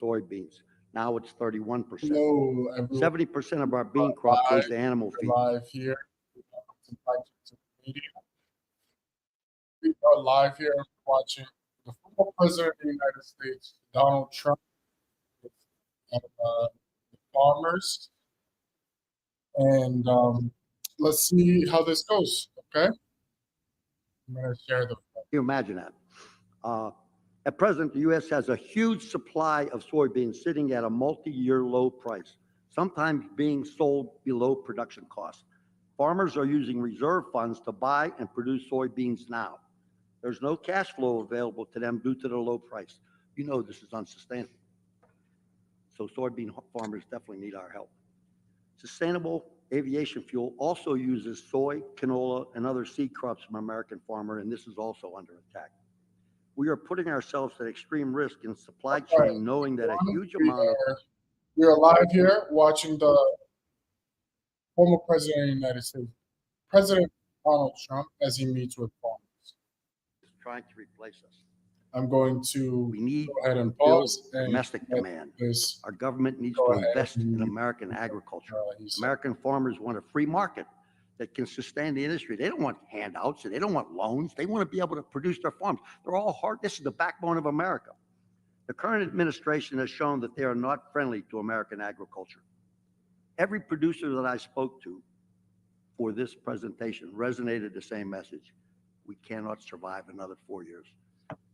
soybeans. Now it's 31%. Hello, everyone. 70% of our bean crop goes to animal feed. Live here. We are live here watching the former president of the United States, Donald Trump, and the farmers. And let's see how this goes. Okay, I'm going to share the. Can you imagine that? At present, the U.S. has a huge supply of soybeans sitting at a multi-year low price, sometimes being sold below production cost. Farmers are using reserve funds to buy and produce soybeans now. There's no cash flow available to them due to the low price. You know this is unsustainable. So soybean farmers definitely need our help. Sustainable aviation fuel also uses soy, canola, and other seed crops from American farmer, and this is also under attack. We are putting ourselves at extreme risk in supply chain, knowing that a huge amount of... We are live here watching the former president of the United States, President Donald Trump, as he meets with farmers. Is trying to replace us. I'm going to We need go ahead and pause. domestic demand. This. Our government needs to invest in American agriculture. American farmers want a free market that can sustain the industry. They don't want handouts. They don't want loans. They want to be able to produce their farms. They're all hard. This is the backbone of America. The current administration has shown that they are not friendly to American agriculture. Every producer that I spoke to for this presentation resonated the same message. We cannot survive another 4 years.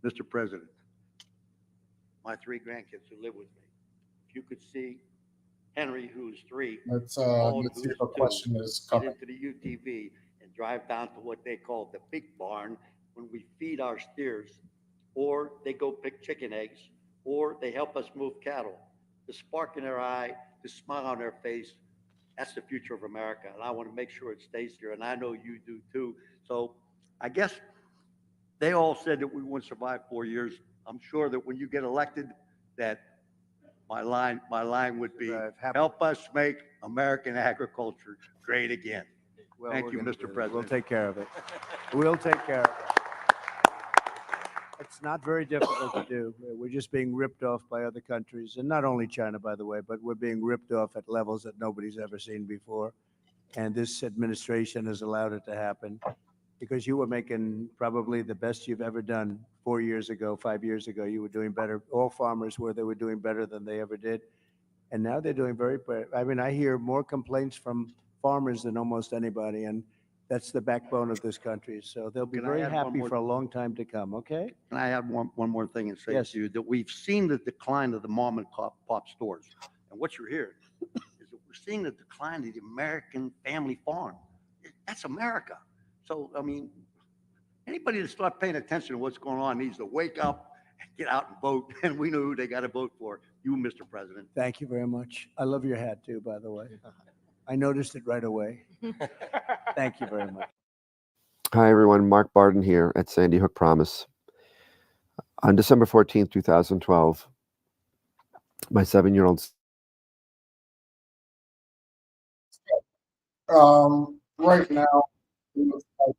Mr. President, my 3 grandkids who live with me, if you could see Henry, who's 3, let's see if a question is coming. Get into the UTV and drive down to what they call the big barn when we feed our steers, or they go pick chicken eggs, or they help us move cattle. The spark in their eye, the smile on their face, that's the future of America, and I want to make sure it stays here, and I know you do too. So I guess they all said that we wouldn't survive 4 years. I'm sure that when you get elected, that my line would be, help us make American agriculture great again. Well, Thank you, Mr. President. We'll take care of it. We'll take care of it. It's not very difficult to do. We're just being ripped off by other countries, and not only China, by the way, but we're being ripped off at levels that nobody's ever seen before. And this administration has allowed it to happen because you were making probably the best you've ever done 4 years ago, 5 years ago. You were doing better. All farmers were, they were doing better than they ever did. And now they're doing very better. I mean, I hear more complaints from farmers than almost anybody. And that's the backbone of this country. So they'll be very happy for a long time to come, okay? And I have one more thing to say to you, that we've seen the decline of the mom and pop stores. And what you're hearing is that we're seeing the decline of the American family farm. That's America. So, I mean, anybody that starts paying attention to what's going on needs to wake up and get out and vote. And we know who they got to vote for. You, Mr. President. Thank you very much. I love your hat too, by the way. I noticed it right away. Thank you very much. Hi, everyone. Mark Barden here at Sandy Hook Promise. On December 14th, 2012, my 7-year-old right now, it looks like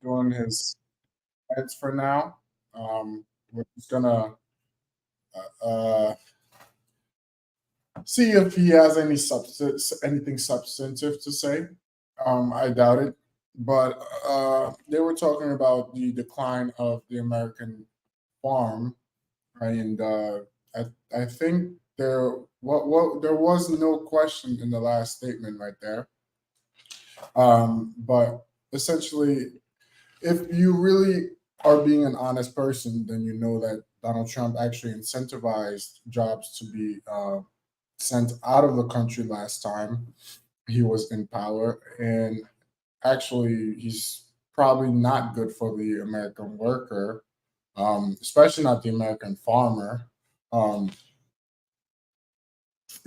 doing his heads for now. We're just gonna see if he has anything substantive to say. I doubt it, but they were talking about the decline of the American farm, right? And I think there was no question in the last statement right there. But essentially, if you really are being an honest person, then you know that Donald Trump actually incentivized jobs to be sent out of the country last time he was in power. And actually, he's probably not good for the American worker, especially not the American farmer.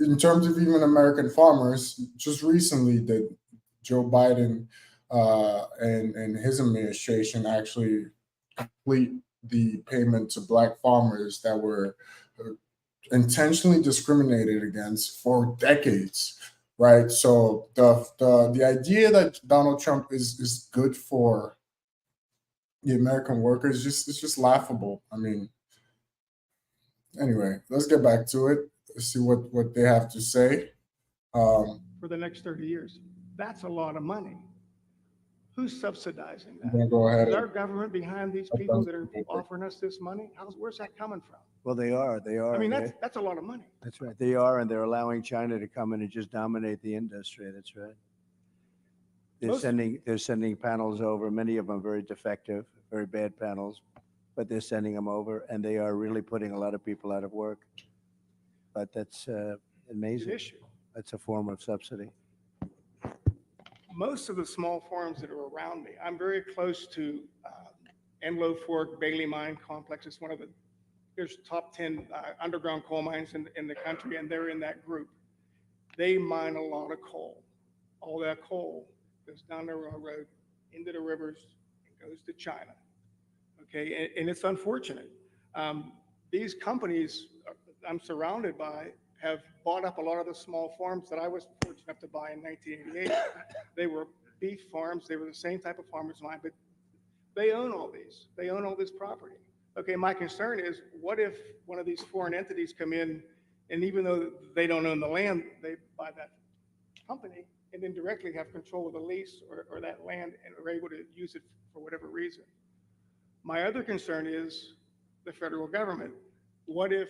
In terms of even American farmers, just recently did Joe Biden and his administration actually complete the payment to Black farmers that were intentionally discriminated against for decades, right? So the idea that Donald Trump is good for the American workers. It's just laughable. I mean, anyway, let's get back to it. Let's see what they have to say. For the next 30 years. That's a lot of money. Who's subsidizing I'm that? gonna go ahead Is and our government behind these people that are offering us this money? Where's that coming from? Well, they are. I mean, They- that's a lot of money. That's right. They are, and they're allowing China to come in and just dominate the industry. That's right. Most- They're sending panels over. Many of them very defective, very bad panels, but they're sending them over, and they are really putting a lot of people out of work. But that's It's an amazing. issue. That's a form of subsidy. Most of the small farms that are around me, I'm very close to Enlow Fork Bailey Mine Complex. It's one of the, there's top 10 underground coal mines in the country, and they're in that group. They mine a lot of coal. All that coal goes down the railroad, into the rivers, and goes to China. Okay, and it's unfortunate. These companies I'm surrounded by have bought up a lot of the small farms that I was fortunate enough to buy in 1988. They were beef farms. They were the same type of farmers mine, but they own all these. They own all this property. Okay, my concern is, what if one of these foreign entities come in, and even though they don't own the land, they buy that company and then directly have control of the lease or that land and are able to use it for whatever reason. My other concern is the federal government. What if,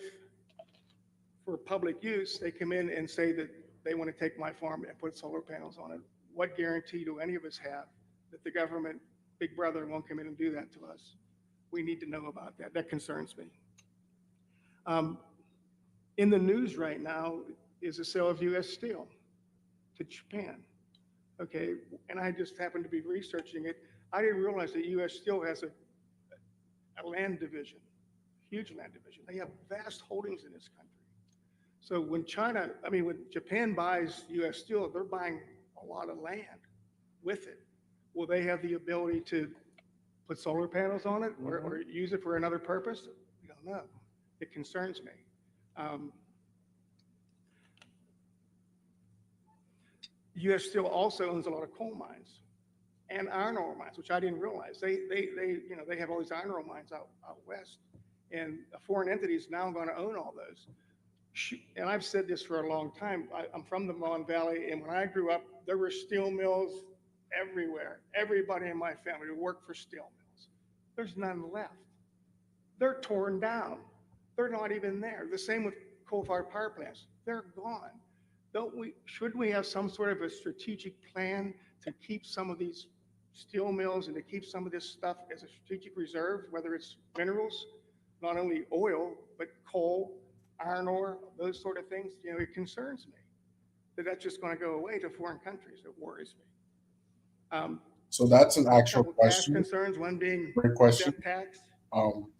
for public use, they come in and say that they want to take my farm and put solar panels on it? What guarantee do any of us have that the government, Big Brother, won't come in and do that to us? We need to know about that. That concerns me. In the news right now is the sale of U.S. Steel to Japan. Okay, and I just happened to be researching it. I didn't realize that U.S. Steel has a land division, huge land division. They have vast holdings in this country. So when when Japan buys U.S. Steel, they're buying a lot of land with it. Will they have the ability to put solar panels on it or use it for another purpose? We don't know. It concerns me. U.S. Steel also owns a lot of coal mines and iron ore mines, which I didn't realize. They have all these iron ore mines out west, and a foreign entity is now going to own all those. And I've said this for a long time. I'm from the Mon Valley, and when I grew up, there were steel mills everywhere. Everybody in my family worked for steel mills. There's none left. They're torn down. They're not even there. The same with coal-fired power plants. They're gone. Should we have some sort of a strategic plan to keep some of these steel mills and to keep some of this stuff as a strategic reserve, whether it's minerals, not only oil, but coal, iron ore, those sort of things? It concerns me that that's just going to go away to foreign countries. It worries me. So that's an actual Couple tax question. concerns, one being Great question. death tax.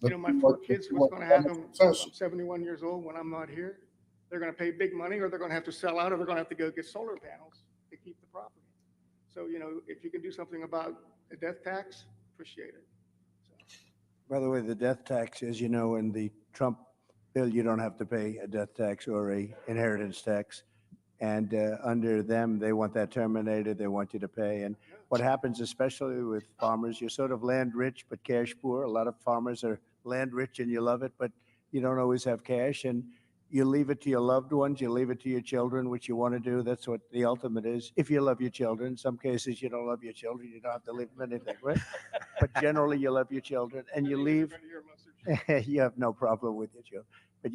Let's My see four what- kids, see what's what going to happen? Donald Trump says. I'm 71 years old when I'm not here. They're going to pay big money, or they're going to have to sell out, or they're going to have to go get solar panels to keep the property. So, if you can do something about a death tax, appreciate it. By the way, the death tax, as you know, in the Trump bill, you don't have to pay a death tax or a inheritance tax. And under them, they want that terminated. They want you to pay. And what happens, especially with farmers, you're sort of land rich but cash poor. A lot of farmers are land rich and you love it, but you don't always have cash. And you leave it to your loved ones. You leave it to your children, which you want to do. That's what the ultimate is. If you love your children, in some cases you don't love your children. You don't have to leave them anything, right? But generally you love your children and you leave. You have no problem with your children. But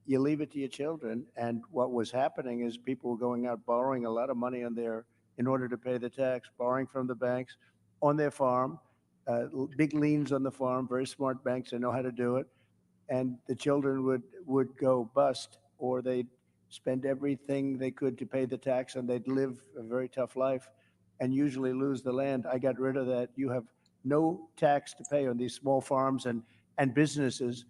you leave it to your children. And what was happening is people were going out borrowing a lot of money in order to pay the tax, borrowing from the banks on their farm, big liens on the farm, very smart banks that know how to do it. And the children would go bust, or they'd spend everything they could to pay the tax, and they'd live a very tough life and usually lose the land. I got rid of that. You have no tax to pay on these small farms and businesses.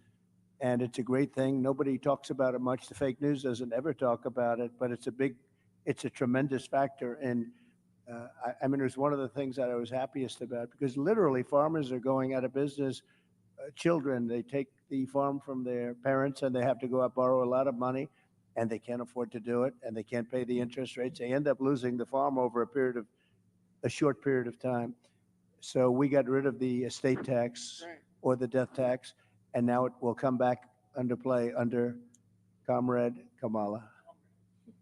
And it's a great thing. Nobody talks about it much. The fake news doesn't ever talk about it, but it's a tremendous factor. And it was one of the things that I was happiest about, because literally farmers are going out of business. Children, they take the farm from their parents and they have to go out borrow a lot of money, and they can't afford to do it, and they can't pay the interest rates. They end up losing the farm over a short period of time. So we got rid of the estate tax Right. or the death tax, and now it will come back under play under Comrade Kamala.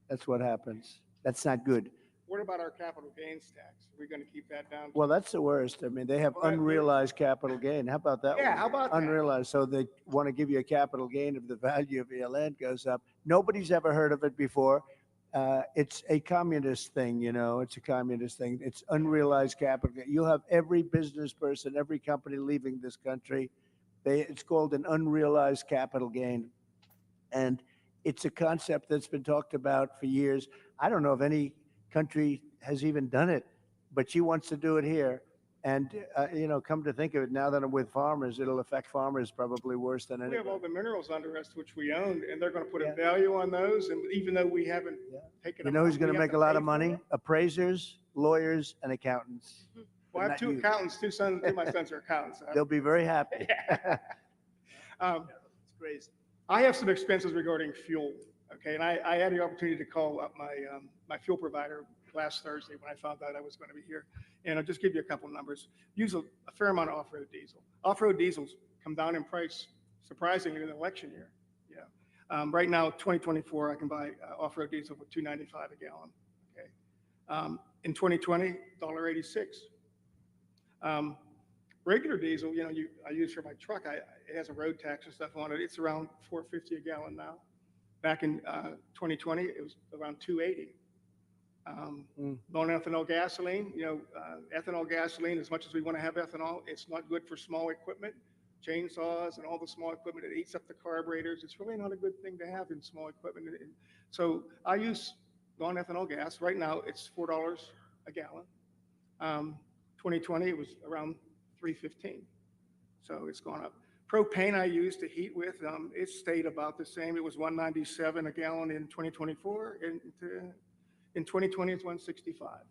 That's what happens. That's not good. What about our capital gains tax? Are we going to keep that down? Well, that's the worst. I mean, they have Well, unrealized capital gain. How about that Yeah, one? how about that? Unrealized. So they want to give you a capital gain if the value of your land goes up. Nobody's ever heard of it before. It's a communist thing, you know, it's a communist thing. It's unrealized capital. You'll have every business person, every company leaving this country. It's called an unrealized capital gain. And it's a concept that's been talked about for years. I don't know if any country has even done it, but she wants to do it here. And, you know, come to think of it, now that I'm with farmers, it'll affect farmers probably worse than We have all anybody. the minerals under us, which we own, and they're going to put Yeah. a value on those. And even though we haven't Yeah. taken You them know who's out, going we to have make a lot pay of for money? them. Appraisers, lawyers, and accountants. Well, I have not two you. accountants, two of my sons are accountants. They'll be very happy. Yeah. It's crazy. I have some expenses regarding fuel, okay? And I had the opportunity to call up my fuel provider last Thursday when I found out I was going to be here. And I'll just give you a couple of numbers. Use a fair amount of off-road diesel. Off-road diesels come down in price surprisingly in an election year. Yeah. Right now, 2024, I can buy off-road diesel for $2.95 a gallon, okay? In 2020, $1.86. Regular diesel, you know, I use for my truck. It has a road tax and stuff on it. It's around $4.50 a gallon now. Back in 2020, it was around $2.80. Non-ethanol gasoline, you know, ethanol gasoline. As much as we want to have ethanol, it's not good for small equipment, chainsaws, and all the small equipment. It eats up the carburetors. It's really not a good thing to have in small equipment. So I use non-ethanol gas. Right now, it's $4 a gallon. 2020, it was around $3.15. So it's gone up. Propane I use to heat with, it stayed about the same. It was $1.97 a gallon in 2024. And in 2020, it's $1.65.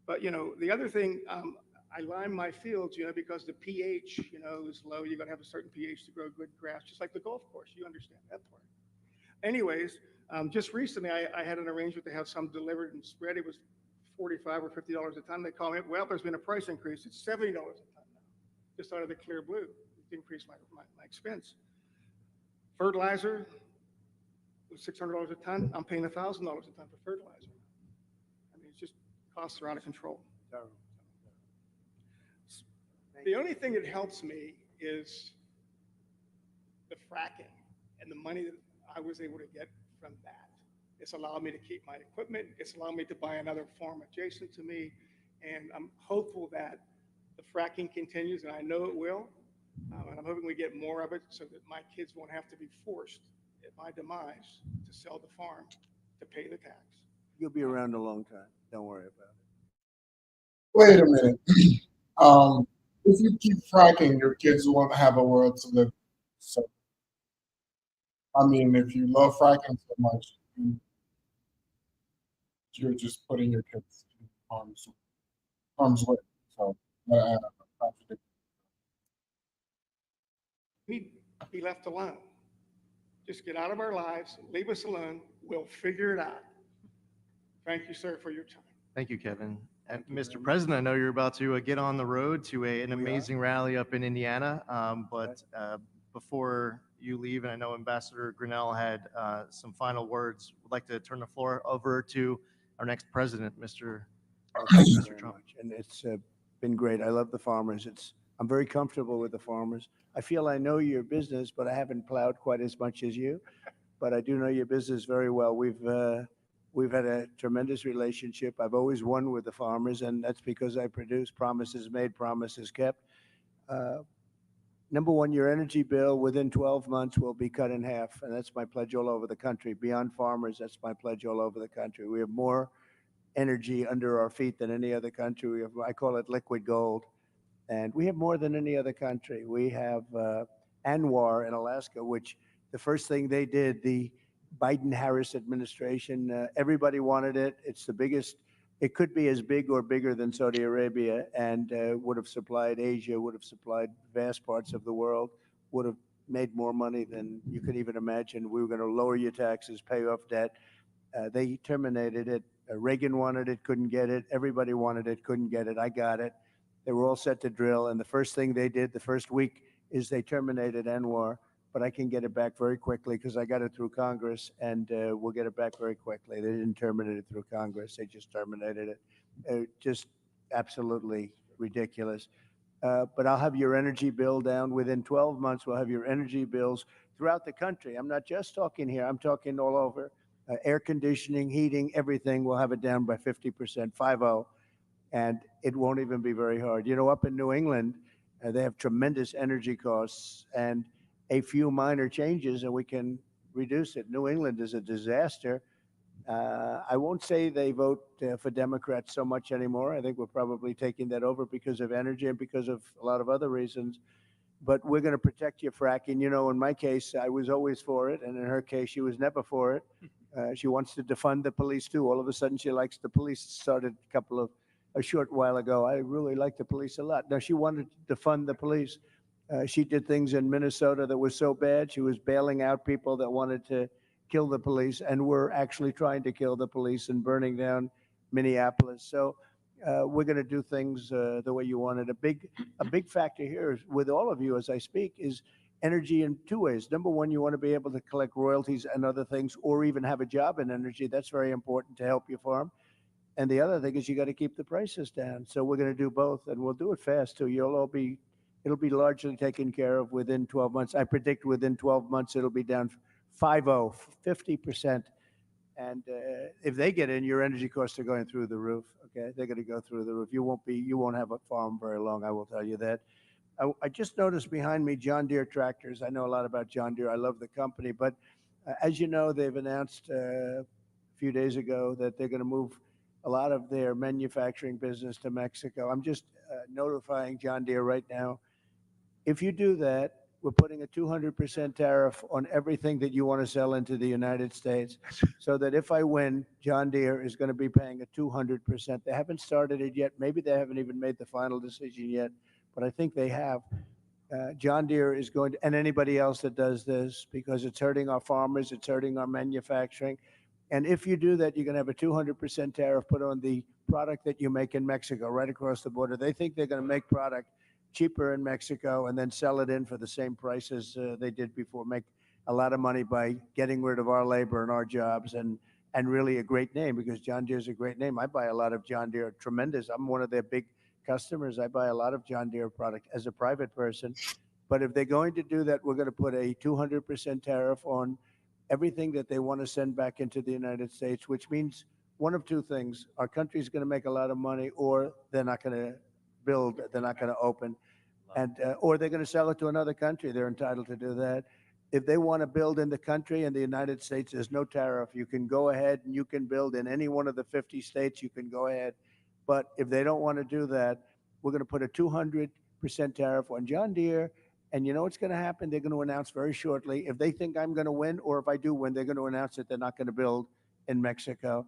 But, you know, the other thing, I lime my fields, you know, because the pH, you know, is low. You got to have a certain pH to grow good grass, just like the golf course. You understand that part. Anyways, just recently, I had an arrangement to have some delivered and spread. It was $45 or $50 a ton. They call me, well, there's been a price increase. It's $70 a ton now, just out of the clear blue. It increased my expense. Fertilizer was $600 a ton. I'm paying $1,000 a ton for fertilizer. I mean, it's just costs are out of control. The only thing that helps me is the fracking and the money that I was able to get from that. It's allowed me to keep my equipment. It's allowed me to buy another farm adjacent to me. And I'm hopeful that the fracking continues, and I know it will. And I'm hoping we get more of it so that my kids won't have to be forced at my demise to sell the farm to pay the tax. You'll be around a long time. Don't worry about it. Wait a minute. If you keep fracking, your kids won't have a world to live in. So, I mean, if you love fracking so much, you're just putting your kids in harm's way. So, contradict. We be left alone. Just get out of our lives, leave us alone. We'll figure it out. Thank you, sir, for your time. Thank you, Kevin. And Mr. President, I know you're about to get on the road to an amazing rally up in Indiana. But before you leave, and I know Ambassador Grinnell had some final words, would like to turn the floor over to our next president, Mr. Thank you Mr. very Trump. much. And it's been great. I love the farmers. I'm very comfortable with the farmers. I feel I know your business, but I haven't plowed quite as much as you. But I do know your business very well. We've had a tremendous relationship. I've always won with the farmers, and that's because I produce promises made, promises kept. Number one, your energy bill within 12 months will be cut in half, and that's my pledge all over the country. Beyond farmers, that's my pledge all over the country. We have more energy under our feet than any other country. I call it liquid gold, and we have more than any other country. We have Anwar in Alaska, which the first thing they did, the Biden-Harris administration, everybody wanted it. It's the biggest. It could be as big or bigger than Saudi Arabia, and would have supplied Asia, would have supplied vast parts of the world, would have made more money than you could even imagine. We were going to lower your taxes, pay off debt. They terminated it. Reagan wanted it, couldn't get it. Everybody wanted it, couldn't get it. I got it. They were all set to drill, and the first thing they did the first week is they terminated Anwar. But I can get it back very quickly because I got it through Congress, and we'll get it back very quickly. They didn't terminate it through Congress; they just terminated it. Just absolutely ridiculous. But I'll have your energy bill down within 12 months. We'll have your energy bills throughout the country. I'm not just talking here. I'm talking all over. Air conditioning, heating, everything. We'll have it down by 50%, 50, and it won't even be very hard. You know, up in New England, they have tremendous energy costs, and a few minor changes, and we can reduce it. New England is a disaster. I won't say they vote for Democrats so much anymore. I think we're probably taking that over because of energy and because of a lot of other reasons. But we're going to protect your fracking. You know, in my case, I was always for it, and in her case, she was never for it. She wants to defund the police too. All of a sudden, she likes the police. Started a short while ago. I really like the police a lot. Now she wanted to defund the police. She did things in Minnesota that were so bad. She was bailing out people that wanted to kill the police and were actually trying to kill the police and burning down Minneapolis. So we're going to do things the way you want it. A big factor here is, with all of you as I speak, is energy in two ways. Number one, you want to be able to collect royalties and other things, or even have a job in energy. That's very important to help your farm. And the other thing is you got to keep the prices down. So we're going to do both, and we'll do it fast too. It'll be largely taken care of within 12 months. I predict within 12 months it'll be down 50%. And if they get in, your energy costs are going through the roof. Okay, they're going to go through the roof. You won't have a farm very long. I will tell you that. I just noticed behind me John Deere tractors. I know a lot about John Deere. I love the company, but as you know, they've announced a few days ago that they're going to move a lot of their manufacturing business to Mexico. I'm just notifying John Deere right now. If you do that, we're putting a 200% tariff on everything that you want to sell into the United States, so that if I win, John Deere is going to be paying a 200%. They haven't started it yet. Maybe they haven't even made the final decision yet, but I think they have. John Deere is going to, and anybody else that does this, because it's hurting our farmers, it's hurting our manufacturing. And if you do that, you're going to have a 200% tariff put on the product that you make in Mexico, right across the border. They think they're going to make product cheaper in Mexico and then sell it in for the same prices they did before, make a lot of money by getting rid of our labor and our jobs, and really a great name, because John Deere is a great name. I buy a lot of John Deere, tremendous. I'm one of their big customers. I buy a lot of John Deere product as a private person. But if they're going to do that, we're going to put a 200% tariff on everything that they want to send back into the United States, which means one of two things. Our country's going to make a lot of money, or they're not going to build, they're not going to open, and or they're going to sell it to another country. They're entitled to do that. If they want to build in the country, in the United States, there's no tariff. You can go ahead and you can build in any one of the 50 states. You can go ahead. But if they don't want to do that, we're going to put a 200% tariff on John Deere. And you know what's going to happen? They're going to announce very shortly, if they think I'm going to win, or if I do win, they're going to announce that they're not going to build in Mexico.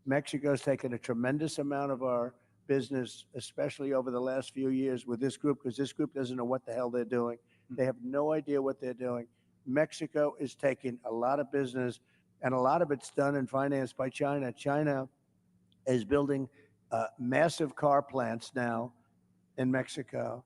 Mexico's taken a tremendous amount of our business, especially over the last few years with this group, because this group doesn't know what the hell they're doing. They have no idea what they're doing. Mexico is taking a lot of business, and a lot of it's done and financed by China. China is building massive car plants now in Mexico,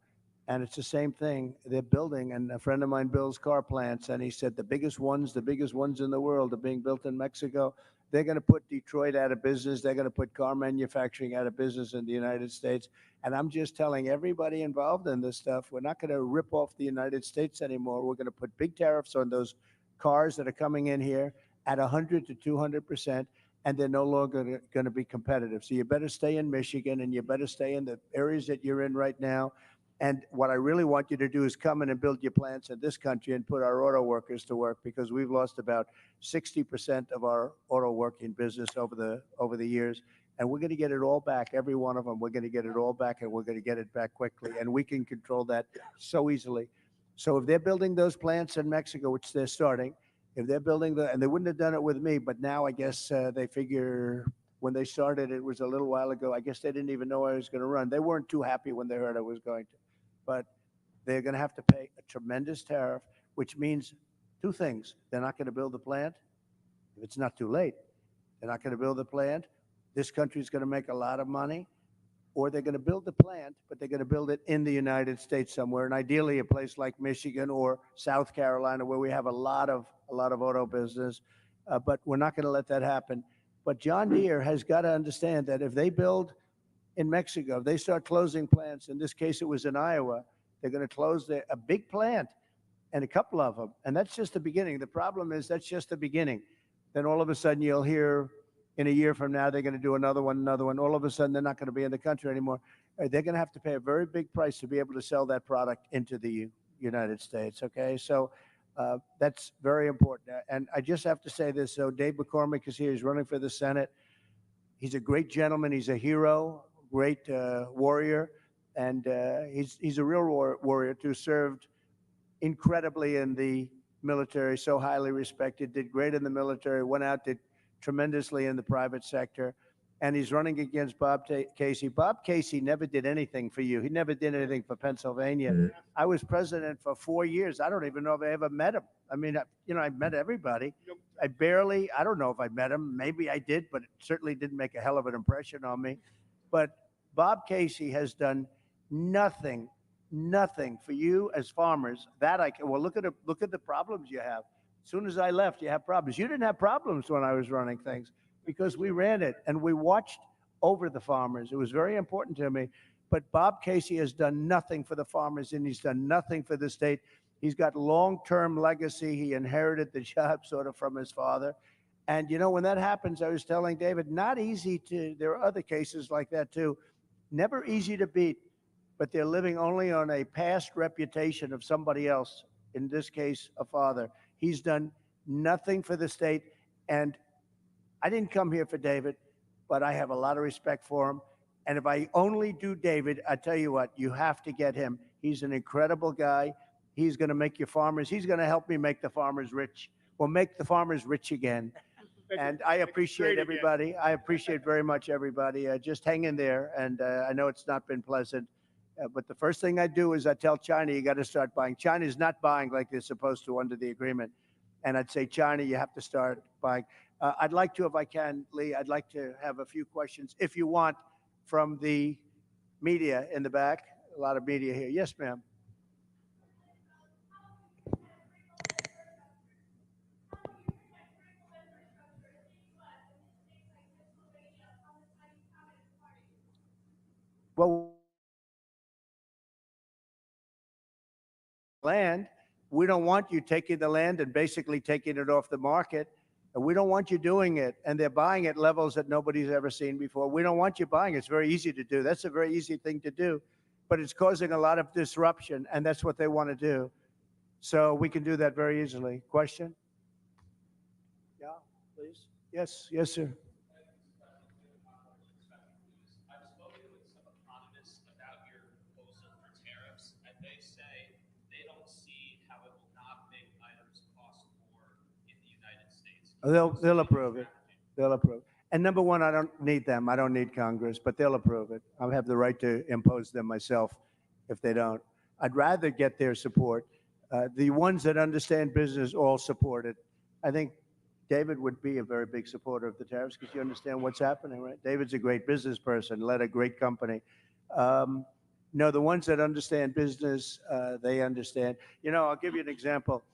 and it's the same thing they're building. And a friend of mine builds car plants, and he said the biggest ones in the world are being built in Mexico. They're going to put Detroit out of business. They're going to put car manufacturing out of business in the United States. And I'm just telling everybody involved in this stuff, we're not going to rip off the United States anymore. We're going to put big tariffs on those cars that are coming in here at 100 to 200%, and they're no longer going to be competitive. So you better stay in Michigan, and you better stay in the areas that you're in right now. And what I really want you to do is come in and build your plants in this country and put our auto workers to work, because we've lost about 60% of our auto working business over the years. And we're going to get it all back, every one of them. We're going to get it all back, and we're going to get it back quickly. And we can control that so easily. So if they're building those plants in Mexico, which they're starting, if they're building and they wouldn't have done it with me, but now I guess they figure when they started, it was a little while ago, I guess they didn't even know I was going to run. They weren't too happy when they heard I was going to. But they're going to have to pay a tremendous tariff, which means two things. They're not going to build the plant if it's not too late. They're not going to build the plant. This country is going to make a lot of money. or they're going to build the plant, but they're going to build it in the United States somewhere, and ideally a place like Michigan or South Carolina, where we have a lot of auto business. But we're not going to let that happen. But John Deere has got to understand that if they build in Mexico, if they start closing plants, in this case it was in Iowa, they're going to close a big plant and a couple of them. And that's just the beginning. The problem is that's just the beginning. Then all of a sudden you'll hear in a year from now, they're going to do another one. All of a sudden, they're not going to be in the country anymore. They're going to have to pay a very big price to be able to sell that product into the United States. Okay. So that's very important. And I just have to say this. So Dave McCormick is here. He's running for the Senate. He's a great gentleman. He's a hero, great warrior. And he's a real warrior too, served incredibly in the military, so highly respected, did great in the military, went out, did tremendously in the private sector, and he's running against Bob Casey. Bob Casey never did anything for you. He never did anything for Pennsylvania. I was president for 4 years. I don't even know if I ever met him. I mean, I met everybody. I don't know if I met him. Maybe I did, but it certainly didn't make a hell of an impression on me. But Bob Casey has done nothing for you as farmers. Well, look at the problems you have. As soon as I left, you have problems. You didn't have problems when I was running things because we ran it and we watched over the farmers. It was very important to me. But Bob Casey has done nothing for the farmers, and he's done nothing for the state. He's got long-term legacy. He inherited the job sort of from his father. And, when that happens, I was telling David, there are other cases like that too. Never easy to beat, but they're living only on a past reputation of somebody else, in this case, a father. He's done nothing for the state. And I didn't come here for David, but I have a lot of respect for him. And if I only do David, I tell you what, you have to get him. He's an incredible guy. He's going to make your farmers, he's going to help me make the farmers rich. We'll make the farmers rich again. And I appreciate everybody. I appreciate very much everybody. Just hang in there. And I know it's not been pleasant. But the first thing I do is I tell China, you got to start buying. China is not buying like they're supposed to under the agreement. And I'd say, China, you have to start buying. I'd like to, if I can, Lee, I'd like to have a few questions, if you want, from the media in the back. A lot of media here. Yes, ma'am. Well, land, we don't want you taking the land and basically taking it off the market. And we don't want you doing it. And they're buying at levels that nobody's ever seen before. We don't want you buying. It's very easy to do. That's a very easy thing to do. But it's causing a lot of disruption, and that's what they want to do. So we can do that very easily. Question? Yeah, please. Yes, sir. I've spoken with some economists about your proposal for tariffs, and they say they don't see how it will not make items cost more in the United States. They'll approve it. They'll approve. And number one, I don't need them. I don't need Congress, but they'll approve it. I have the right to impose them myself if they don't. I'd rather get their support. The ones that understand business all support it. I think David would be a very big supporter of the tariffs because you understand what's happening, right? David's a great business person, led a great company. No, the ones that understand business, they understand. I'll give you an example.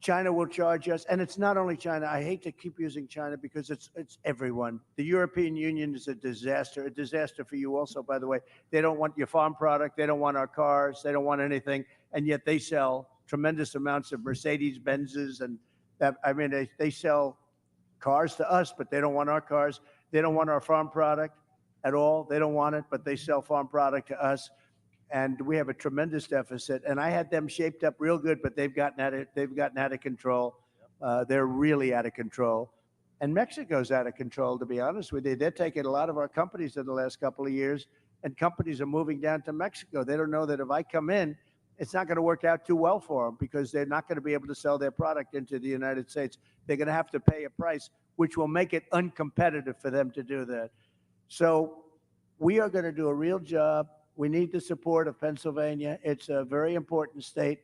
China will charge us, and it's not only China. I hate to keep using China because it's everyone. The European Union is a disaster for you also, by the way. They don't want your farm product. They don't want our cars. They don't want anything, and yet they sell tremendous amounts of Mercedes-Benzes, and they sell cars to us, but they don't want our cars. They don't want our farm product at all. They don't want it, but they sell farm product to us. And we have a tremendous deficit. And I had them shaped up real good, but they've gotten out of control. They're really out of control. And Mexico's out of control, to be honest with you. They're taking a lot of our companies in the last couple of years, and companies are moving down to Mexico. They don't know that if I come in, it's not going to work out too well for them because they're not going to be able to sell their product into the United States. They're going to have to pay a price, which will make it uncompetitive for them to do that. So we are going to do a real job. We need the support of Pennsylvania. It's a very important state,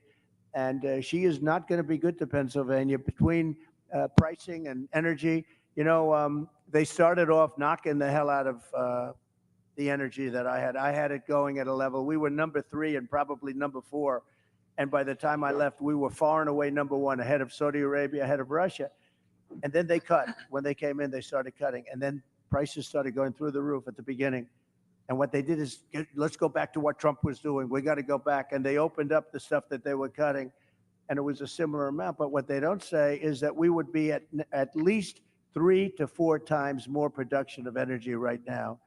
and she is not going to be good to Pennsylvania between pricing and energy. They started off knocking the hell out of the energy that I had. I had it going at a level. We were number 3 and probably number 4. And by the time I left, we were far and away number 1, ahead of Saudi Arabia, ahead of Russia. And then they cut. When they came in, they started cutting. And then prices started going through the roof at the beginning. And what they did is, let's go back to what Trump was doing. We got to go back. And they opened up the stuff that they were cutting, and it was a similar amount. But what they don't say is that we would be at least 3 to 4 times more production of energy right now,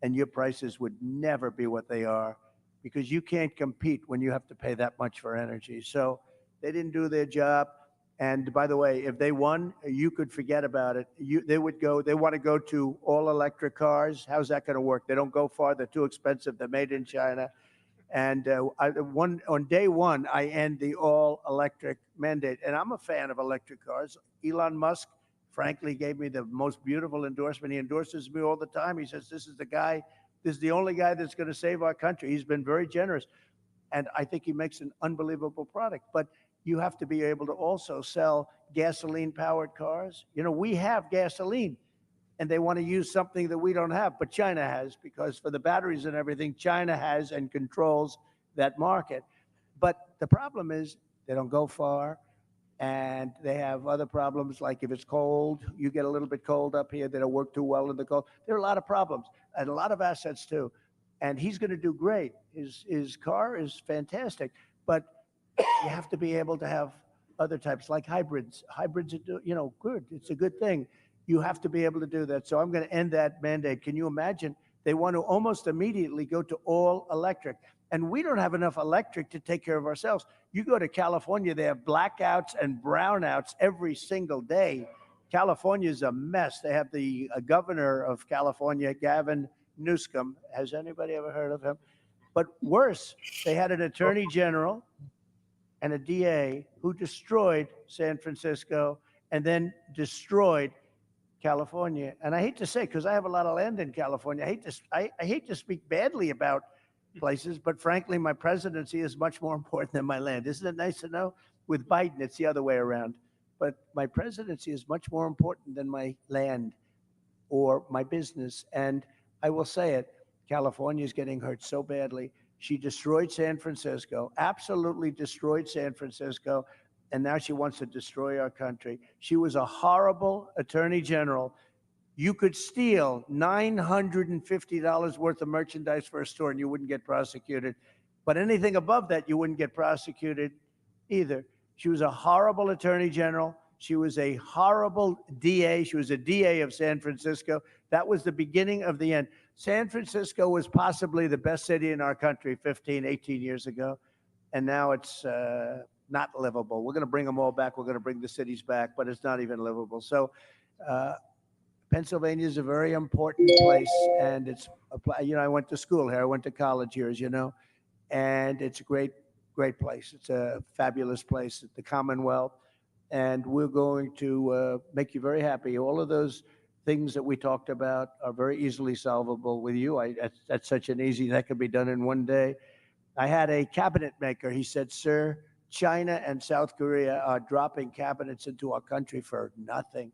and your prices would never be what they are, because you can't compete when you have to pay that much for energy. So they didn't do their job. And by the way, if they won, you could forget about it. They want to go to all electric cars. How's that going to work? They don't go far. They're too expensive. They're made in China. And on day one, I end the all electric mandate. And I'm a fan of electric cars. Elon Musk, frankly, gave me the most beautiful endorsement. He endorses me all the time. He says, this is the only guy that's going to save our country. He's been very generous. And I think he makes an unbelievable product. But you have to be able to also sell gasoline-powered cars. You know, we have gasoline, and they want to use something that we don't have, but China has, because for the batteries and everything, China has and controls that market. But the problem is they don't go far, and they have other problems, like if it's cold, you get a little bit cold up here, they don't work too well in the cold. There are a lot of problems and a lot of assets too. And he's going to do great. His car is fantastic, but you have to be able to have other types, like hybrids. Hybrids are, good. It's a good thing. You have to be able to do that. So I'm going to end that mandate. Can you imagine? They want to almost immediately go to all electric. And we don't have enough electric to take care of ourselves. You go to California, they have blackouts and brownouts every single day. California is a mess. They have the governor of California, Gavin Newsom. Has anybody ever heard of him? But worse, they had an attorney general and a DA who destroyed San Francisco and then destroyed California. And I hate to say, because I have a lot of land in California, I hate to speak badly about places, but frankly, my presidency is much more important than my land. Isn't it nice to know? With Biden, it's the other way around. But my presidency is much more important than my land or my business. And I will say it, California is getting hurt so badly. She destroyed San Francisco, absolutely destroyed San Francisco, and now she wants to destroy our country. She was a horrible attorney general. You could steal $950 worth of merchandise for a store and you wouldn't get prosecuted. But anything above that, you wouldn't get prosecuted either. She was a horrible attorney general. She was a horrible DA. She was a DA of San Francisco. That was the beginning of the end. San Francisco was possibly the best city in our country 15, 18 years ago. And now it's not livable. We're going to bring them all back. We're going to bring the cities back, but it's not even livable. So Pennsylvania is a very important place. And it's, I went to school here. I went to college here, as you know. And it's a great place. It's a fabulous place. It's the Commonwealth. And we're going to make you very happy. All of those things that we talked about are very easily solvable with you. That's such an easy, that could be done in one day. I had a cabinet maker. He said, sir, China and South Korea are dropping cabinets into our country for nothing.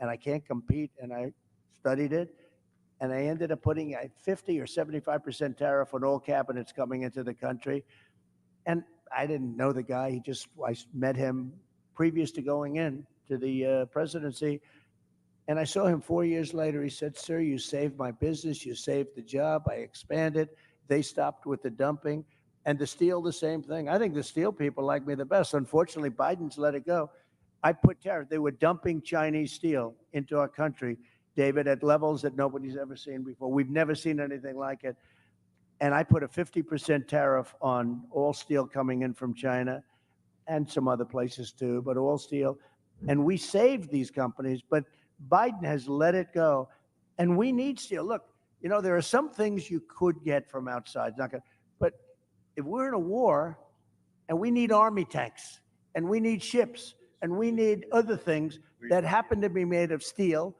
And I can't compete. And I studied it. And I ended up putting a 50 or 75% tariff on all cabinets coming into the country. And I didn't know the guy. I met him previous to going in to the presidency. And I saw him 4 years later. He said, sir, you saved my business. You saved the job. I expanded. They stopped with the dumping. And the steel, the same thing. I think the steel people like me the best. Unfortunately, Biden's let it go. I put tariff. They were dumping Chinese steel into our country, David, at levels that nobody's ever seen before. We've never seen anything like it. And I put a 50% tariff on all steel coming in from China and some other places too, but all steel. And we saved these companies, but Biden has let it go. And we need steel. Look, there are some things you could get from outside. But if we're in a war and we need army tanks and we need ships and we need other things that happen to be made of steel,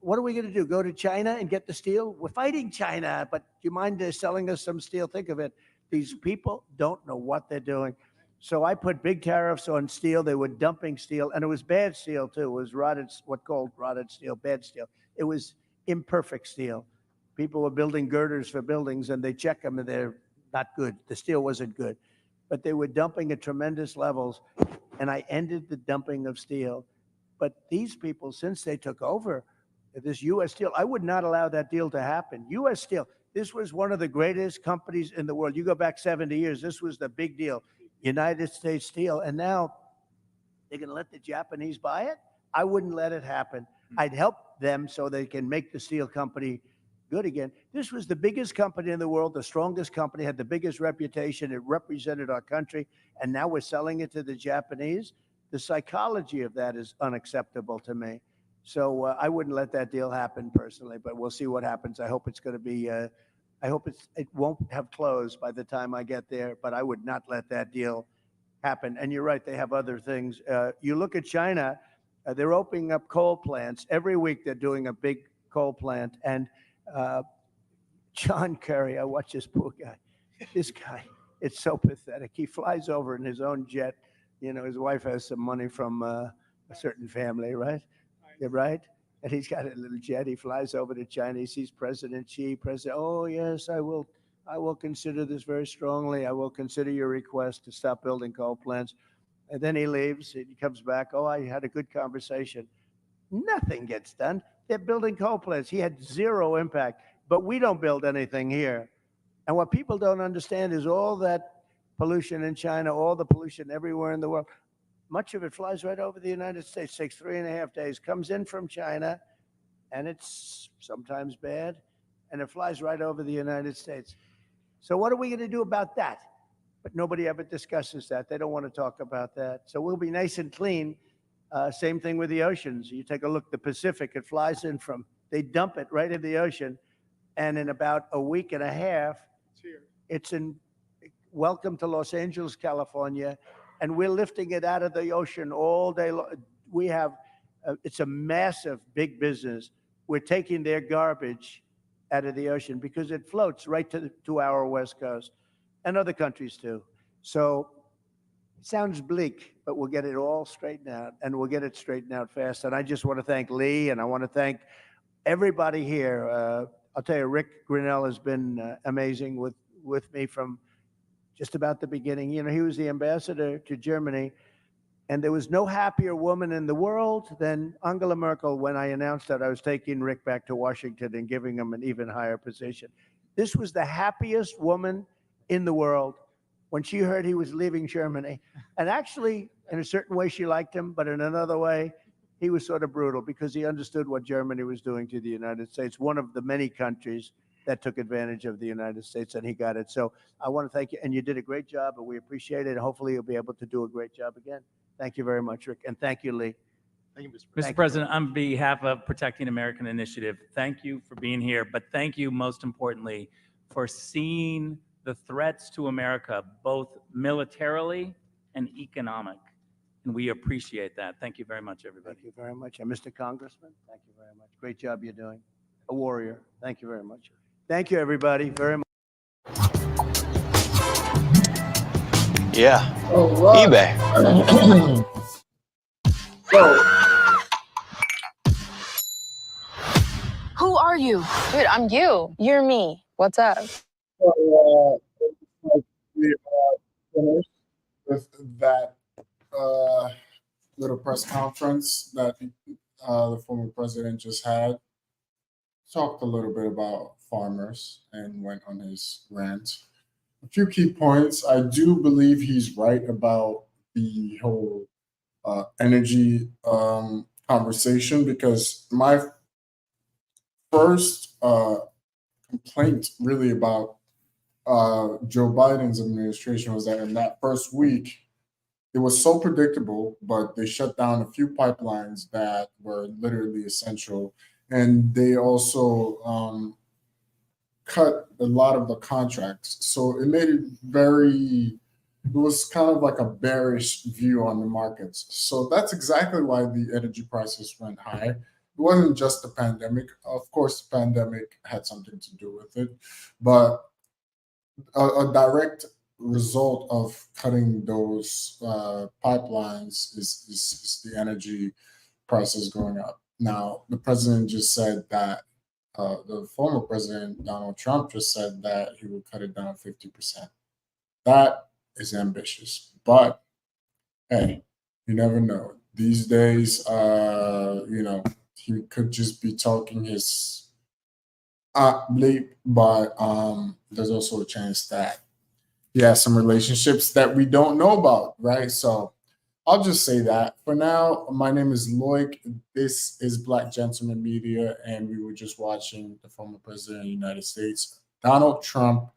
what are we going to do? Go to China and get the steel? We're fighting China, but do you mind selling us some steel? Think of it. These people don't know what they're doing. So I put big tariffs on steel. They were dumping steel, and it was bad steel too. It was rotted steel, bad steel. It was imperfect steel. people were building girders for buildings and they check them and they're not good. The steel wasn't good, but they were dumping at tremendous levels. And I ended the dumping of steel. But these people, since they took over this U.S. Steel, I would not allow that deal to happen. U.S. Steel, this was one of the greatest companies in the world. You go back 70 years, this was the big deal. United States Steel. And now they're going to let the Japanese buy it? I wouldn't let it happen. I'd help them so they can make the steel company good again. This was the biggest company in the world, the strongest company, had the biggest reputation. It represented our country. And now we're selling it to the Japanese. The psychology of that is unacceptable to me. So I wouldn't let that deal happen personally, but we'll see what happens. I hope it's going to be, I hope it won't have closed by the time I get there, but I would not let that deal happen. And you're right, they have other things. You look at China, they're opening up coal plants. Every week they're doing a big coal plant. And John Kerry, I watch this poor guy. This guy, it's so pathetic. He flies over in his own jet. You know, his wife has some money from a certain family, right? Yeah, right? And he's got a little jet. He flies over to China. He sees President Xi. President, oh, yes, I will consider this very strongly. I will consider your request to stop building coal plants. And then he leaves. And he comes back. Oh, I had a good conversation. Nothing gets done. They're building coal plants. He had zero impact. But we don't build anything here. And what people don't understand is all that pollution in China, all the pollution everywhere in the world, much of it flies right over the United States, takes 3.5 days, comes in from China, and it's sometimes bad, and it flies right over the United States. So what are we going to do about that? But nobody ever discusses that. They don't want to talk about that. So we'll be nice and clean. Same thing with the oceans. You take a look, the Pacific, it flies in from, they dump it right in the ocean, and in about a week and a half, it's in, welcome to Los Angeles, California, and we're lifting it out of the ocean all day long. We have, it's a massive, big business. We're taking their garbage out of the ocean because it floats right to our West Coast and other countries too. So it sounds bleak, but we'll get it all straightened out, and we'll get it straightened out fast. And I just want to thank Lee, and I want to thank everybody here. I'll tell you, Rick Grinnell has been amazing with me from just about the beginning. You know, he was the ambassador to Germany, and there was no happier woman in the world than Angela Merkel when I announced that I was taking Rick back to Washington and giving him an even higher position. This was the happiest woman in the world when she heard he was leaving Germany. And actually, in a certain way, she liked him, but in another way, he was sort of brutal because he understood what Germany was doing to the United States, one of the many countries that took advantage of the United States, and he got it. So I want to thank you, and you did a great job, and we appreciate it. And hopefully you'll be able to do a great job again. Thank you very much, Rick, and thank you, Lee. Thank you, Mr. Mr. President, on behalf of Protecting American Initiative, thank you for being here, but thank you most importantly for seeing the threats to America, both militarily and economic. And we appreciate that. Thank you very much, everybody. Thank you very much. And Mr. Congressman, thank you very much. Great job you're doing. A warrior. Thank you very much. Thank you, everybody, very much. Yeah. Oh, wow. eBay. So, Who are you? Dude, I'm you. You're me. What's up? we finished with that little press conference that the former president just had. Talked a little bit about farmers and went on his rant. A few key points. I do believe he's right about the whole energy conversation, because my first complaint really about Joe Biden's administration was that in that first week, it was so predictable, but they shut down a few pipelines that were literally essential. And they also cut a lot of the contracts. So it made it it was kind of like a bearish view on the markets. So that's exactly why the energy prices went high. It wasn't just the pandemic. Of course, the pandemic had something to do with it, but a direct result of cutting those pipelines is the energy prices going up. Now, the president just said that the former president, Donald Trump, just said that he would cut it down 50%. That is ambitious. But hey, you never know. These days, he could just be talking his bleep, but there's also a chance that he has some relationships that we don't know about, right? So I'll just say that. For now, my name is Loic. This is Black Gentleman Media, and we were just watching the former president of the United States, Donald Trump,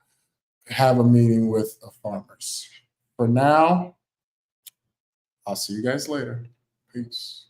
have a meeting with farmers. For now, I'll see you guys later. Peace.